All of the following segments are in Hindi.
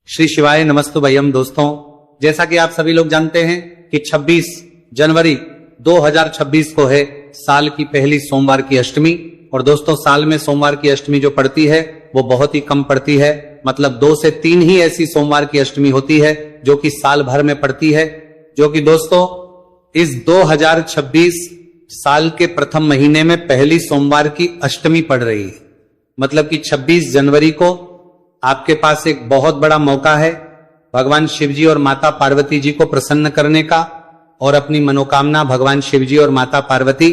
श्री शिवाय नमस्तुभयम। दोस्तों, जैसा कि आप सभी लोग जानते हैं कि 26 जनवरी 2026 को है साल की पहली सोमवार की अष्टमी। और दोस्तों, साल में सोमवार की अष्टमी जो पड़ती है वो बहुत ही कम पड़ती है, मतलब 2 से 3 ही ऐसी सोमवार की अष्टमी होती है जो कि साल भर में पड़ती है। जो कि दोस्तों इस 2026 साल के प्रथम महीने में पहली सोमवार की अष्टमी पड़ रही है। मतलब कि 26 जनवरी को आपके पास एक बहुत बड़ा मौका है भगवान शिवजी और माता पार्वती जी को प्रसन्न करने का और अपनी मनोकामना भगवान शिवजी और माता पार्वती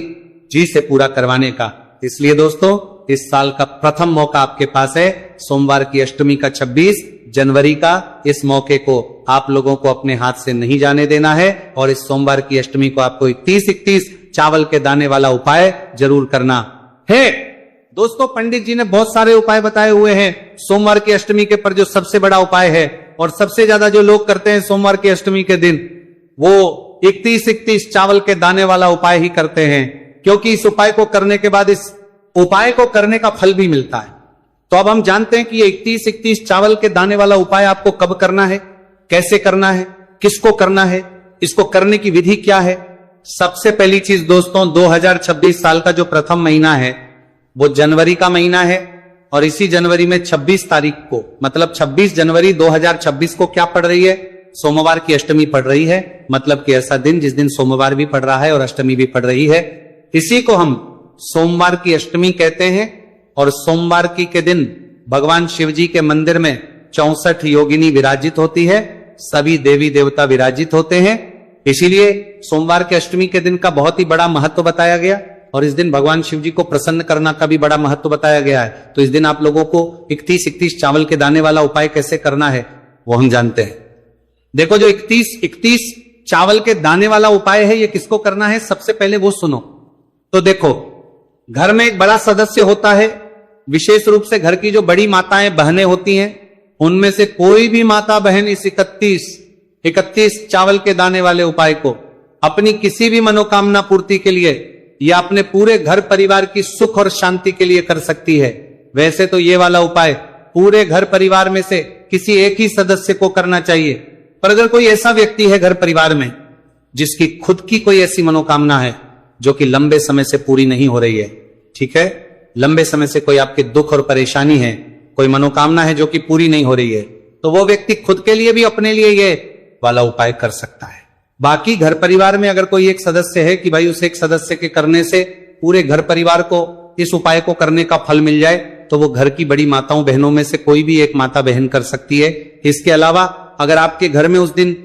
जी से पूरा करवाने का। इसलिए दोस्तों, इस साल का प्रथम मौका आपके पास है सोमवार की अष्टमी का, 26 जनवरी का। इस मौके को आप लोगों को अपने हाथ से नहीं जाने देना है और इस सोमवार की अष्टमी को आपको 31 चावल के दाने वाला उपाय जरूर करना है। दोस्तों, पंडित जी ने बहुत सारे उपाय बताए हुए हैं सोमवार की अष्टमी के, पर जो सबसे बड़ा उपाय है और सबसे ज्यादा जो लोग करते हैं सोमवार की अष्टमी के दिन, वो 31 चावल के दाने वाला उपाय ही करते हैं, क्योंकि इस उपाय को करने के बाद इस उपाय को करने का फल भी मिलता है। तो अब हम जानते हैं कि ये 31 चावल के दाने वाला उपाय आपको कब करना है, कैसे करना है, किसको करना है, इसको करने की विधि क्या है। सबसे पहली चीज दोस्तों, 2026 साल का जो प्रथम महीना है वो जनवरी का महीना है और इसी जनवरी में 26 तारीख को, मतलब 26 जनवरी 2026 को क्या पड़ रही है, सोमवार की अष्टमी पड़ रही है। मतलब कि ऐसा दिन जिस दिन सोमवार भी पड़ रहा है और अष्टमी भी पड़ रही है, इसी को हम सोमवार की अष्टमी कहते हैं। और सोमवार की के दिन भगवान शिवजी के मंदिर में 64 योगिनी विराजित होती है, सभी देवी देवता विराजित होते हैं। इसीलिए सोमवार के अष्टमी के दिन का बहुत ही बड़ा महत्व बताया गया और इस दिन भगवान शिव जी को प्रसन्न करना का भी बड़ा महत्व बताया गया है। तो इस दिन आप लोगों को 31 चावल के दाने वाला उपाय कैसे करना है वो हम जानते हैं। देखो, जो 31 चावल के दाने वाला उपाय है ये किसको करना है, सबसे पहले वो सुनो। तो देखो, घर में एक बड़ा सदस्य होता है, विशेष रूप से घर की जो बड़ी माताएं बहनें होती हैं, उनमें से कोई भी माता बहन इस 31 चावल के दाने वाले उपाय को अपनी किसी भी मनोकामना पूर्ति के लिए या अपने पूरे घर परिवार की सुख और शांति के लिए कर सकती है। वैसे तो ये वाला उपाय पूरे घर परिवार में से किसी एक ही सदस्य को करना चाहिए, पर अगर कोई ऐसा व्यक्ति है घर परिवार में जिसकी खुद की कोई ऐसी मनोकामना है जो कि लंबे समय से पूरी नहीं हो रही है, ठीक है, लंबे समय से कोई आपके दुख और परेशानी है, कोई मनोकामना है जो कि पूरी नहीं हो रही है, तो वो व्यक्ति खुद के लिए भी अपने लिए ये वाला उपाय कर सकता है। बाकी घर परिवार में अगर कोई एक सदस्य है कि भाई उस एक सदस्य के करने से पूरे घर परिवार को इस उपाय को करने का फल मिल जाए, तो वो घर की बड़ी माताओं बहनों में से कोई भी एक माता बहन कर सकती है। इसके अलावा अगर आपके घर में उस दिन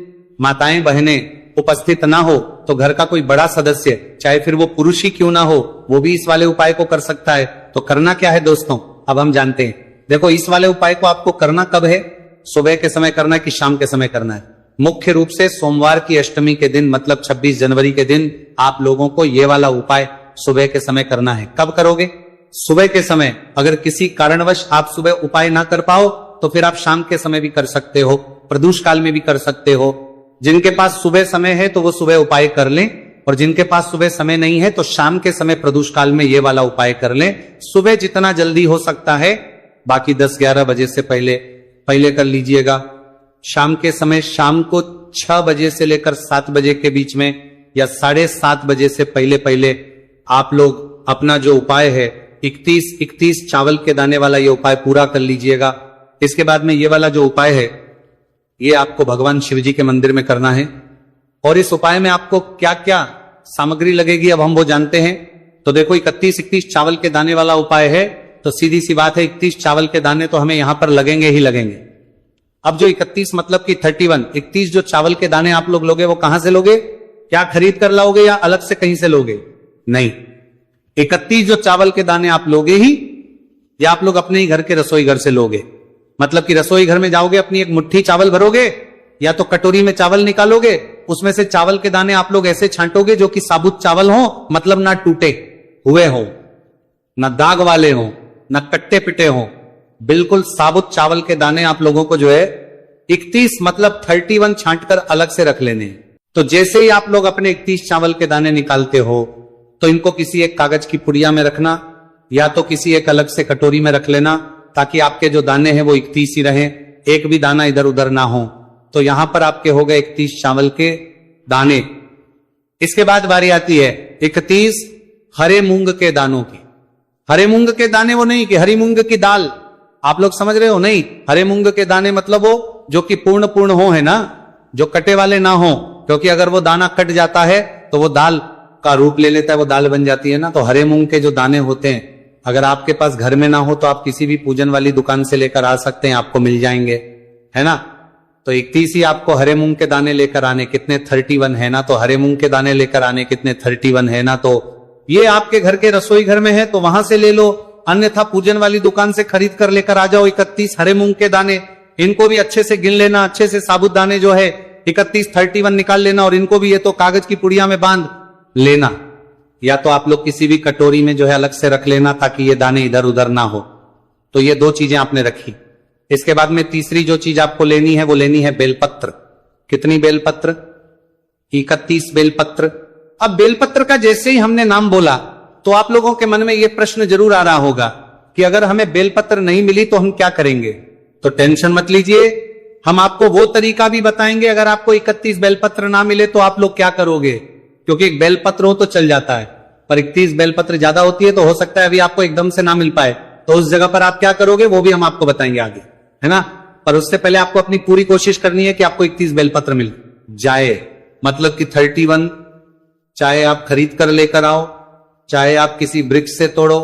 माताएं बहनें उपस्थित ना हो तो घर का कोई बड़ा सदस्य, चाहे फिर वो पुरुष ही क्यों ना हो, वो भी इस वाले उपाय को कर सकता है। तो करना क्या है दोस्तों, अब हम जानते हैं। देखो, इस वाले उपाय को आपको करना कब है, सुबह के समय करना है कि शाम के समय करना है। मुख्य रूप से सोमवार की अष्टमी के दिन, मतलब 26 जनवरी के दिन आप लोगों को ये वाला उपाय सुबह के समय करना है। कब करोगे, सुबह के समय। अगर किसी कारणवश आप सुबह उपाय ना कर पाओ तो फिर आप शाम के समय भी कर सकते हो, प्रदोष काल में भी कर सकते हो। जिनके पास सुबह समय है तो वो सुबह उपाय कर लें, और जिनके पास सुबह समय नहीं है तो शाम के समय प्रदोष काल में ये वाला उपाय कर लें। सुबह जितना जल्दी हो सकता है, बाकी 10-11 बजे से पहले कर लीजिएगा। शाम के समय, शाम को 6 बजे से लेकर 7 बजे के बीच में या 7:30 बजे से पहले आप लोग अपना जो उपाय है 31 चावल के दाने वाला ये उपाय पूरा कर लीजिएगा। इसके बाद में ये वाला जो उपाय है ये आपको भगवान शिवजी के मंदिर में करना है। और इस उपाय में आपको क्या क्या सामग्री लगेगी अब हम वो जानते हैं। तो देखो, 31 चावल के दाने वाला उपाय है तो सीधी सी बात है 31 चावल के दाने तो हमें यहां पर लगेंगे ही लगेंगे। अब जो 31 मतलब कि 31 जो चावल के दाने आप लोग लोगे वो कहां से लोगे, क्या खरीद कर लाओगे या अलग से कहीं से लोगे, नहीं, 31 जो चावल के दाने आप लोगे ही या आप लोग अपने ही घर के रसोई घर से लोगे। मतलब कि रसोई घर में जाओगे, अपनी एक मुट्ठी चावल भरोगे या तो कटोरी में चावल निकालोगे, उसमें से चावल के दाने आप लोग ऐसे छांटोगे जो कि साबुत चावल हो, मतलब ना टूटे हुए हो, ना दाग वाले हो, ना कट्टे पिटे हो, बिल्कुल साबुत चावल के दाने आप लोगों को जो है 31 मतलब 31 छांट कर अलग से रख लेने। तो जैसे ही आप लोग अपने 31 चावल के दाने निकालते हो तो इनको किसी एक कागज की पुड़िया में रखना या तो किसी एक अलग से कटोरी में रख लेना, ताकि आपके जो दाने हैं वो 31 ही रहें। एक भी दाना इधर उधर ना हो। तो यहां पर आपके हो गए 31 चावल के दाने। इसके बाद बारी आती है 31 हरे मूंग के दानों की। हरे मूंग के दाने वो नहीं कि हरी मूंग की दाल, आप लोग समझ रहे हो, नहीं। हरे मूंग के दाने मतलब वो जो कि पूर्ण हो, है ना, जो कटे वाले ना हो, क्योंकि अगर वो दाना कट जाता है तो वो दाल का रूप ले लेता है, वो दाल बन जाती है ना। तो हरे मूंग के जो दाने होते हैं, अगर आपके पास घर में ना हो तो आप किसी भी पूजन वाली दुकान से लेकर आ सकते हैं, आपको मिल जाएंगे, है ना। तो 31 ही आपको हरे मूंग के दाने लेकर आने, कितने 31 है ना। तो हरे मूंग के दाने लेकर आने कितने 31 है ना। तो ये आपके घर के रसोई घर में है तो वहां से ले लो, अन्यथा पूजन वाली दुकान से खरीद कर लेकर आ जाओ 31 हरे मूंग के दाने। इनको भी अच्छे से गिन लेना, अच्छे से साबुत दाने जो है 31 निकाल लेना, और इनको भी ये तो कागज की पुड़िया में बांध लेना, या तो आप लोग किसी भी कटोरी में जो है अलग से रख लेना ताकि ये दाने इधर उधर ना हो। तो ये 2 चीजें आपने रखी। इसके बाद में तीसरी जो चीज आपको लेनी है वो लेनी है बेलपत्र। कितनी बेलपत्र? 31 बेलपत्र। अब बेलपत्र का जैसे ही हमने नाम बोला तो आप लोगों के मन में यह प्रश्न जरूर आ रहा होगा कि अगर हमें बेलपत्र नहीं मिली तो हम क्या करेंगे। तो टेंशन मत लीजिए, हम आपको वो तरीका भी बताएंगे। अगर आपको 31 बेलपत्र ना मिले तो आप लोग क्या करोगे, क्योंकि एक बेलपत्र हो तो चल जाता है, पर 31 बेलपत्र ज्यादा होती है तो हो सकता है अभी आपको एकदम से ना मिल पाए, तो उस जगह पर आप क्या करोगे वो भी हम आपको बताएंगे आगे, है ना। पर उससे पहले आपको अपनी पूरी कोशिश करनी है कि आपको 31 बेलपत्र मिल जाए। मतलब कि 31, चाहे आप खरीद कर लेकर आओ, चाहे आप किसी वृक्ष से तोड़ो,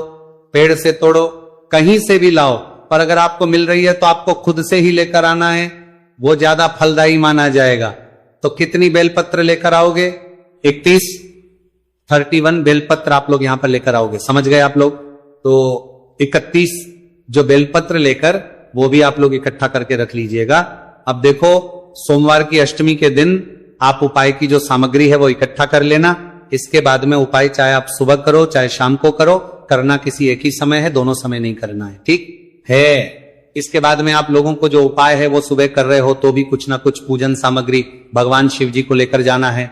पेड़ से तोड़ो, कहीं से भी लाओ, पर अगर आपको मिल रही है तो आपको खुद से ही लेकर आना है, वो ज्यादा फलदायी माना जाएगा। तो कितनी बेलपत्र लेकर आओगे? 31 बेलपत्र आप लोग यहां पर लेकर आओगे, समझ गए आप लोग। तो 31 जो बेलपत्र लेकर वो भी आप लोग इकट्ठा करके रख लीजिएगा। अब देखो, सोमवार की अष्टमी के दिन आप उपाय की जो सामग्री है वो इकट्ठा कर लेना। इसके बाद में उपाय चाहे आप सुबह करो चाहे शाम को करो, करना किसी एक ही समय है, दोनों समय नहीं करना है, ठीक है। इसके बाद में आप लोगों को जो उपाय है वो सुबह कर रहे हो तो भी कुछ ना कुछ पूजन सामग्री भगवान शिव जी को लेकर जाना है।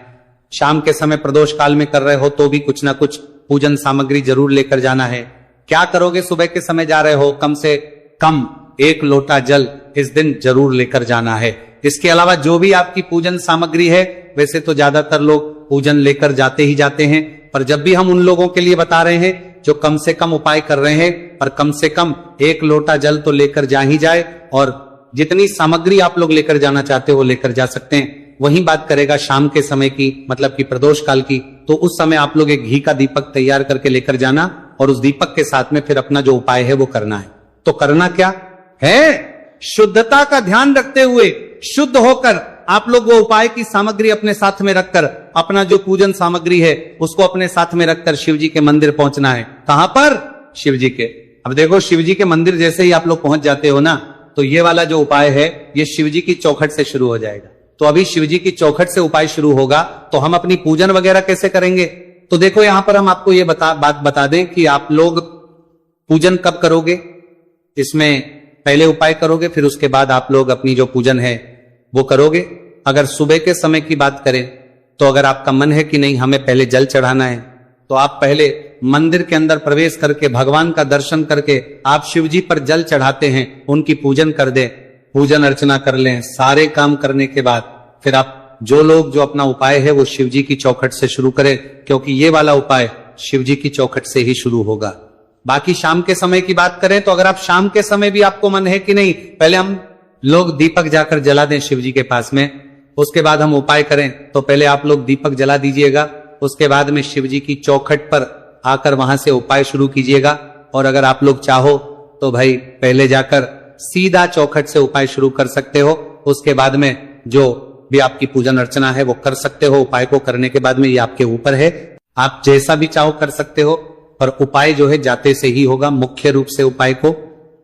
शाम के समय प्रदोष काल में कर रहे हो तो भी कुछ ना कुछ पूजन सामग्री जरूर लेकर जाना है। क्या करोगे? सुबह के समय जा रहे हो, कम से कम 1 लोटा जल इस दिन जरूर लेकर जाना है। इसके अलावा जो भी आपकी पूजन सामग्री है, वैसे तो ज्यादातर लोग पूजन लेकर जाते ही जाते हैं, पर जब भी हम उन लोगों के लिए बता रहे हैं जो कम से कम उपाय कर रहे हैं, पर कम से कम 1 लोटा जल तो लेकर जा ही जाए, और जितनी सामग्री आप लोग लेकर जाना चाहते हो लेकर जा सकते हैं। वही बात करेगा शाम के समय की, मतलब कि प्रदोष काल की, तो उस समय आप लोग एक घी का दीपक तैयार करके लेकर जाना, और उस दीपक के साथ में फिर अपना जो उपाय है वो करना है। तो करना क्या है? शुद्धता का ध्यान रखते हुए, शुद्ध होकर आप लोग वो उपाय की सामग्री अपने साथ में रखकर, अपना जो पूजन सामग्री है उसको अपने साथ में रखकर शिव जी के मंदिर पहुंचना है। कहां पर? शिव जी के। अब देखो, शिव जी के मंदिर जैसे ही आप लोग पहुंच जाते हो ना, तो ये वाला जो उपाय है ये शिव जी की चौखट से शुरू हो जाएगा। तो अभी शिव जी की चौखट से उपाय शुरू होगा, तो हम अपनी पूजन वगैरह कैसे करेंगे? तो देखो, यहां पर हम आपको ये बात बता दें कि आप लोग पूजन कब करोगे। इसमें पहले उपाय करोगे, फिर उसके बाद आप लोग अपनी जो पूजन है वो करोगे। अगर सुबह के समय की बात करें तो अगर आपका मन है कि नहीं हमें पहले जल चढ़ाना है, तो आप पहले मंदिर के अंदर प्रवेश करके भगवान का दर्शन करके आप शिव जी पर जल चढ़ाते हैं, उनकी पूजन कर दें, पूजन अर्चना कर लें। सारे काम करने के बाद फिर आप जो लोग जो अपना उपाय है वो शिव जी की चौखट से शुरू करें, क्योंकि ये वाला उपाय शिव जी की चौखट से ही शुरू होगा। बाकी शाम के समय की बात करें तो अगर आप शाम के समय भी आपको मन है कि नहीं पहले हम लोग दीपक जाकर जला दें शिव जी के पास में, उसके बाद हम उपाय करें, तो पहले आप लोग दीपक जला दीजिएगा, उसके बाद में शिव जी की चौखट पर आकर वहां से उपाय शुरू कीजिएगा। और अगर आप लोग चाहो तो भाई पहले जाकर सीधा चौखट से उपाय शुरू कर सकते हो, उसके बाद में जो भी आपकी पूजन अर्चना है वो कर सकते हो। उपाय को करने के बाद में ये आपके ऊपर है, आप जैसा भी चाहो कर सकते हो, पर उपाय जो है जाते से ही होगा। मुख्य रूप से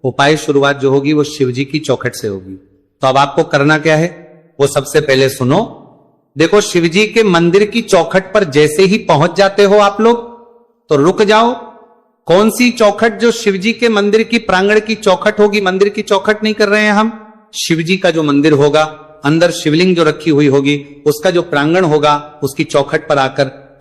उपाय शुरुआत जो होगी वो शिव जी की चौखट से होगी। तो अब आपको करना क्या है वो सबसे पहले सुनो। देखो, शिव जी के मंदिर की चौखट पर जैसे ही पहुंच जाते हो आप लोग तो रुक जाओ। कौन सी चौखट? जो शिव जी के मंदिर की प्रांगण की चौखट होगी। मंदिर की चौखट नहीं कर रहे हैं हम, शिव जी का जो मंदिर होगा, अंदर शिवलिंग जो रखी हुई होगी, उसका जो प्रांगण होगा उसकी चौखट पर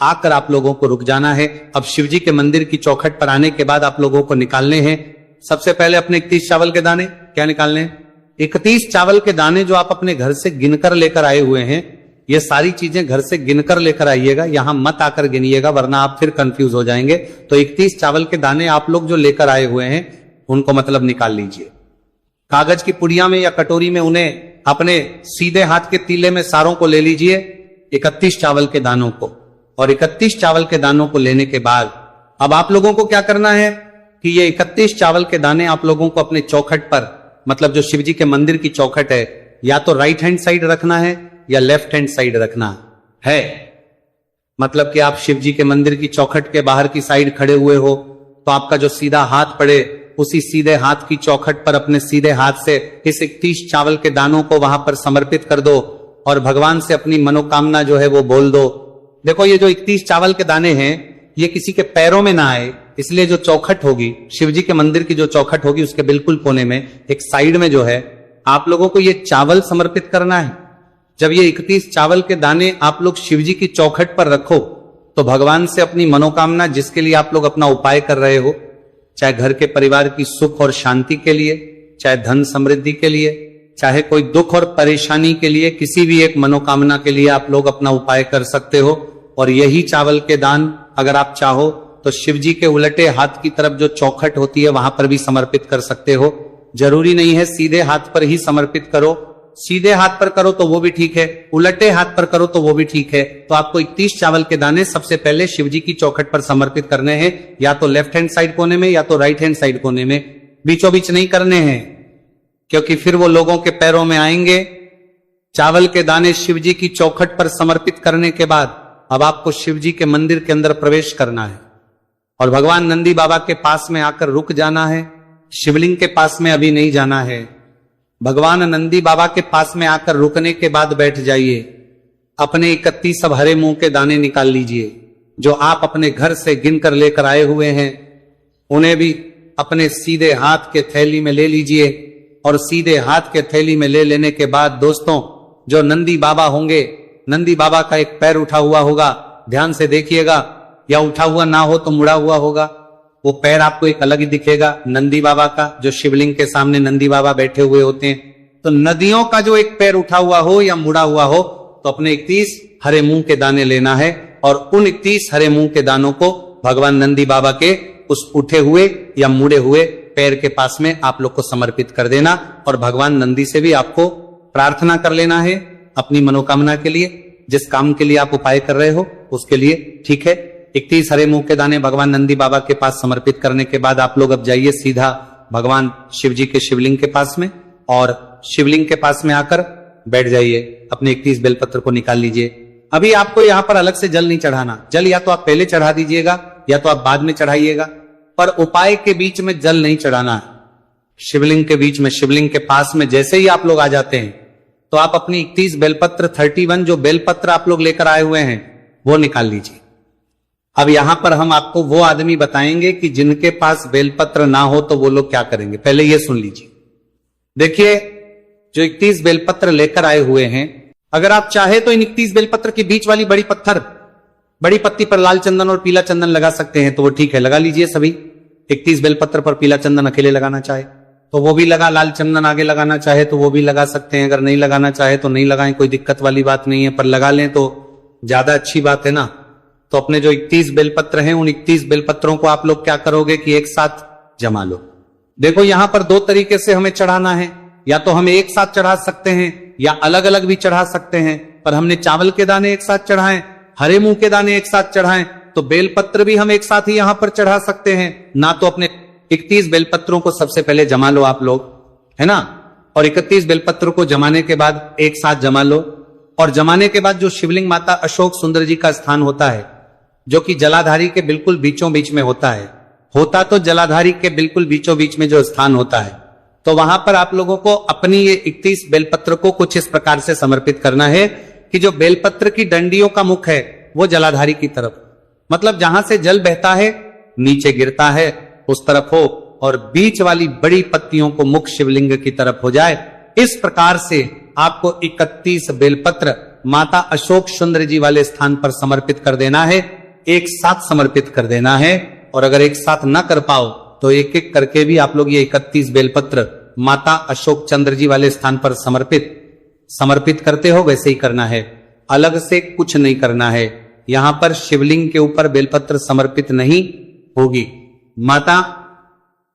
आकर आप लोगों को रुक जाना है। अब शिव जी के मंदिर की चौखट पर आने के बाद आप लोगों को निकालने हैं सबसे पहले अपने 31 चावल के दाने। क्या निकालने हैं? 31 चावल के दाने जो आप अपने घर से गिनकर लेकर आए हुए हैं, ये सारी चीजें घर से गिनकर लेकर आइएगा, यहां मत आकर गिनिएगा वरना आप फिर कंफ्यूज हो जाएंगे। तो 31 चावल के दाने आप लोग जो लेकर आए हुए हैं उनको मतलब निकाल लीजिए। कागज की पुड़िया में या कटोरी में उन्हें अपने सीधे हाथ के तीले में सारों को ले लीजिए, 31 चावल के दानों को। और 31 चावल के दानों को लेने के बाद अब आप लोगों को क्या करना है कि ये 31 चावल के दाने आप लोगों को अपने चौखट पर, मतलब जो शिव जी के मंदिर की चौखट है, या तो राइट हैंड साइड रखना है या लेफ्ट हैंड साइड रखना है। मतलब कि आप शिव जी के मंदिर की चौखट के बाहर की साइड खड़े हुए हो तो आपका जो सीधा हाथ पड़े उसी सीधे हाथ की चौखट पर अपने सीधे हाथ से इस 31 चावल के दानों को वहां पर समर्पित कर दो और भगवान से अपनी मनोकामना जो है वो बोल दो। देखो ये जो 31 चावल के दाने हैं ये किसी के पैरों में ना आए, इसलिए जो चौखट होगी शिव जी के मंदिर की, जो चौखट होगी उसके बिल्कुल कोने में एक साइड में जो है आप लोगों को ये चावल समर्पित करना है। जब ये 31 चावल के दाने आप लोग शिव जी की चौखट पर रखो तो भगवान से अपनी मनोकामना, जिसके लिए आप लोग अपना उपाय कर रहे हो, चाहे घर के परिवार की सुख और शांति के लिए, चाहे धन समृद्धि के लिए, चाहे कोई दुख और परेशानी के लिए, किसी भी एक मनोकामना के लिए आप लोग अपना उपाय कर सकते हो। और यही चावल के दान अगर आप चाहो तो शिव जी के उलटे हाथ की तरफ जो चौखट होती है वहां पर भी समर्पित कर सकते हो। जरूरी नहीं है सीधे हाथ पर ही समर्पित करो, सीधे हाथ पर करो तो वो भी ठीक है, उलटे हाथ पर करो तो वो भी ठीक है। तो आपको 31 चावल के दाने सबसे पहले शिव जी की चौखट पर समर्पित करने हैं, या तो लेफ्ट हैंड साइड कोने में या तो राइट हैंड साइड कोने में, बीचों बीच नहीं करने हैं क्योंकि फिर वो लोगों के पैरों में आएंगे। चावल के दाने शिव जी की चौखट पर समर्पित करने के बाद अब आपको शिव जी के मंदिर के अंदर प्रवेश करना है और भगवान नंदी बाबा के पास में आकर रुक जाना है। शिवलिंग के पास में अभी नहीं जाना है, भगवान नंदी बाबा के पास में आकर रुकने के बाद बैठ जाइए। अपने 31 अब हरे मूंग के दाने निकाल लीजिए जो आप अपने घर से गिनकर लेकर आए हुए हैं, उन्हें भी अपने सीधे हाथ के थैली में ले लीजिए। और सीधे हाथ के थैली में ले लेने के बाद दोस्तों, जो नंदी बाबा होंगे, नंदी बाबा का एक पैर उठा हुआ होगा, ध्यान से देखिएगा, या उठा हुआ ना हो तो मुड़ा हुआ होगा, वो पैर आपको एक अलग ही दिखेगा नंदी बाबा का, जो शिवलिंग के सामने नंदी बाबा बैठे हुए होते हैं। तो नदियों का जो एक पैर उठा हुआ हो या मुड़ा हुआ हो तो अपने 31 हरे मूंग के दाने लेना है और उन 31 हरे मूंग के दानों को भगवान नंदी बाबा के उस उठे हुए या मुड़े हुए पैर के पास में आप लोग को समर्पित कर देना। और भगवान नंदी से भी आपको प्रार्थना कर लेना है अपनी मनोकामना के लिए, जिस काम के लिए आप उपाय कर रहे हो उसके लिए, ठीक है। 31 हरे मूंग के दाने भगवान नंदी बाबा के पास समर्पित करने के बाद आप लोग अब जाइए सीधा भगवान शिव जी के शिवलिंग के पास में, और शिवलिंग के पास में आकर बैठ जाइए, अपने 31 बेलपत्र को निकाल लीजिए। अभी आपको यहाँ पर अलग से जल नहीं चढ़ाना, जल या तो आप पहले चढ़ा दीजिएगा या तो आप बाद में चढ़ाइएगा, पर उपाय के बीच में जल नहीं चढ़ाना है। शिवलिंग के बीच में, शिवलिंग के पास में जैसे ही आप लोग आ जाते हैं तो आप अपनी 31 बेलपत्र 31 जो बेलपत्र आप लोग लेकर आए हुए हैं वो निकाल लीजिए। अब यहां पर हम आपको वो आदमी बताएंगे कि जिनके पास बेलपत्र ना हो तो वो लोग क्या करेंगे, पहले ये सुन लीजिए। देखिए, जो 31 बेलपत्र लेकर आए हुए हैं, अगर आप चाहे तो इन 31 बेलपत्र के बीच वाली बड़ी पत्ती पर लाल चंदन और पीला चंदन लगा सकते हैं तो वो ठीक है, लगा लीजिए सभी। 31 बेलपत्र पर पीला चंदन अकेले लगाना चाहे तो वो भी लगा, लाल चंदन आगे लगाना चाहे तो वो भी लगा सकते हैं, अगर नहीं लगाना चाहे तो नहीं लगाएं, कोई दिक्कत वाली बात नहीं है, पर लगा लें तो ज्यादा अच्छी बात है ना। तो अपने जो 31 बेलपत्र हैं उन 31 बेलपत्रों को आप लोग क्या करोगे कि एक साथ जमा लो। देखो यहां पर दो तरीके से हमें चढ़ाना है, या तो हम एक साथ चढ़ा सकते हैं या अलग अलग भी चढ़ा सकते हैं, पर हमने चावल के दाने एक साथ चढ़ाएं, हरे मूंग के दाने एक साथ चढ़ाएं, तो बेलपत्र भी हम एक साथ ही यहां पर चढ़ा सकते हैं ना। तो अपने 31 बेलपत्रों को सबसे पहले जमा लो आप लोग, है ना। और 31 बेलपत्रों को जमाने के बाद एक साथ जमा लो, और जमाने के बाद जो शिवलिंग माता अशोक सुंदर जी का स्थान होता है, जो कि जलाधारी के बिल्कुल बीचों बीच में होता है, होता तो जलाधारी के बिल्कुल बीचों बीच में जो स्थान होता है, तो वहां पर आप लोगों को अपनी ये 31 बेलपत्र को कुछ इस प्रकार से समर्पित करना है कि जो बेलपत्र की डंडियों का मुख है वो जलाधारी की तरफ, मतलब जहां से जल बहता है नीचे गिरता है उस तरफ हो, और बीच वाली बड़ी पत्तियों को मुख शिवलिंग की तरफ हो जाए। इस प्रकार से आपको 31 बेलपत्र माता अशोक सुंदर जी वाले स्थान पर समर्पित कर देना है, एक साथ समर्पित कर देना है। और अगर एक साथ ना कर पाओ तो एक एक करके भी आप लोग ये 31 बेलपत्र माता अशोक चंद्र जी वाले स्थान पर समर्पित करते हो वैसे ही करना है, अलग से कुछ नहीं करना है। यहां पर शिवलिंग के ऊपर बेलपत्र समर्पित नहीं होगी। माता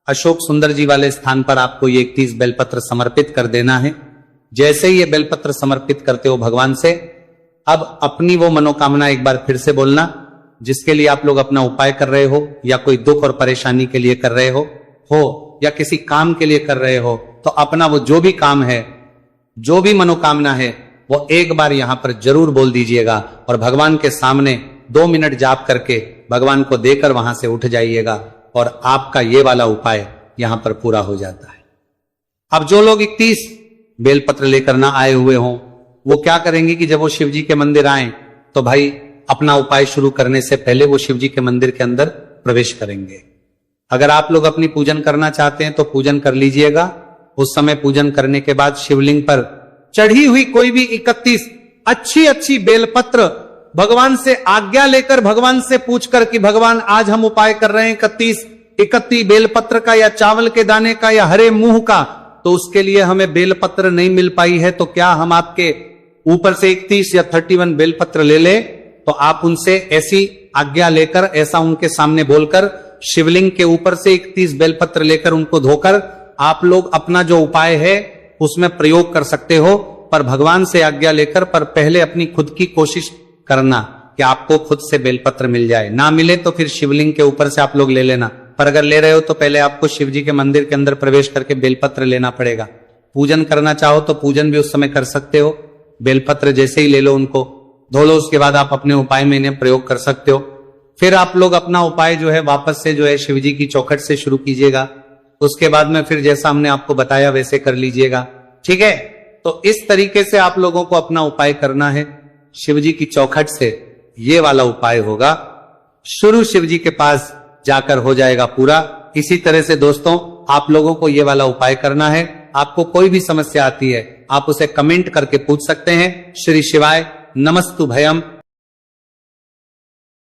अशोक सुंदर जी वाले स्थान पर आपको ये 31 बेलपत्र समर्पित कर देना है। जैसे ही ये बेलपत्र समर्पित करते हो भगवान से, अब अपनी वो मनोकामना एक बार फिर से बोलना जिसके लिए आप लोग अपना उपाय कर रहे हो, या कोई दुख और परेशानी के लिए कर रहे हो या किसी काम के लिए कर रहे हो, तो अपना वो जो भी काम है, जो भी मनोकामना है, वो एक बार यहां पर जरूर बोल दीजिएगा और भगवान के सामने 2 मिनट जाप करके भगवान को देकर वहां से उठ जाइएगा और आपका ये वाला उपाय यहां पर पूरा हो जाता है। अब जो लोग 31 बेलपत्र लेकर ना आए हुए हों, वो क्या करेंगे कि जब वो शिव जी के मंदिर आए तो भाई अपना उपाय शुरू करने से पहले वो शिव जी के मंदिर के अंदर प्रवेश करेंगे। अगर आप लोग अपनी पूजन करना चाहते हैं तो पूजन कर लीजिएगा। उस समय पूजन करने के बाद शिवलिंग पर चढ़ी हुई कोई भी 31 अच्छी बेलपत्र भगवान से आज्ञा लेकर, भगवान से पूछकर कि भगवान आज हम उपाय कर रहे हैं 31 बेलपत्र का, या चावल के दाने का, या हरे मुंह का, तो उसके लिए हमें बेलपत्र नहीं मिल पाई है, तो क्या हम आपके ऊपर से 31 या 31 बेलपत्र ले ले? तो आप उनसे ऐसी आज्ञा लेकर, ऐसा उनके सामने बोलकर, शिवलिंग के ऊपर से 31 बेलपत्र लेकर उनको धोकर आप लोग अपना जो उपाय है उसमें प्रयोग कर सकते हो। पर भगवान से आज्ञा लेकर, पर पहले अपनी खुद की कोशिश करना कि आपको खुद से बेलपत्र मिल जाए। ना मिले तो फिर शिवलिंग के ऊपर से आप लोग ले लेना, पर अगर ले रहे हो तो पहले आपको शिव जी के मंदिर के अंदर प्रवेश करके बेलपत्र लेना पड़ेगा। पूजन करना चाहो तो पूजन भी उस समय कर सकते हो, बेलपत्र जैसे ही ले लो, उनको धो लो, उसके बाद आप अपने उपाय में इन्हें प्रयोग कर सकते हो। फिर आप लोग अपना उपाय जो है वापस से जो है शिव जी की चौखट से शुरू कीजिएगा। उसके बाद में फिर जैसा हमने आपको बताया वैसे कर लीजिएगा, ठीक है। तो इस तरीके से आप लोगों को अपना उपाय करना है। शिव जी की चौखट से ये वाला उपाय होगा, शुरू शिव जी के पास जाकर हो जाएगा पूरा। इसी तरह से दोस्तों आप लोगों को ये वाला उपाय करना है। आपको कोई भी समस्या आती है आप उसे कमेंट करके पूछ सकते हैं। श्री शिवाय नमस्तु भयम।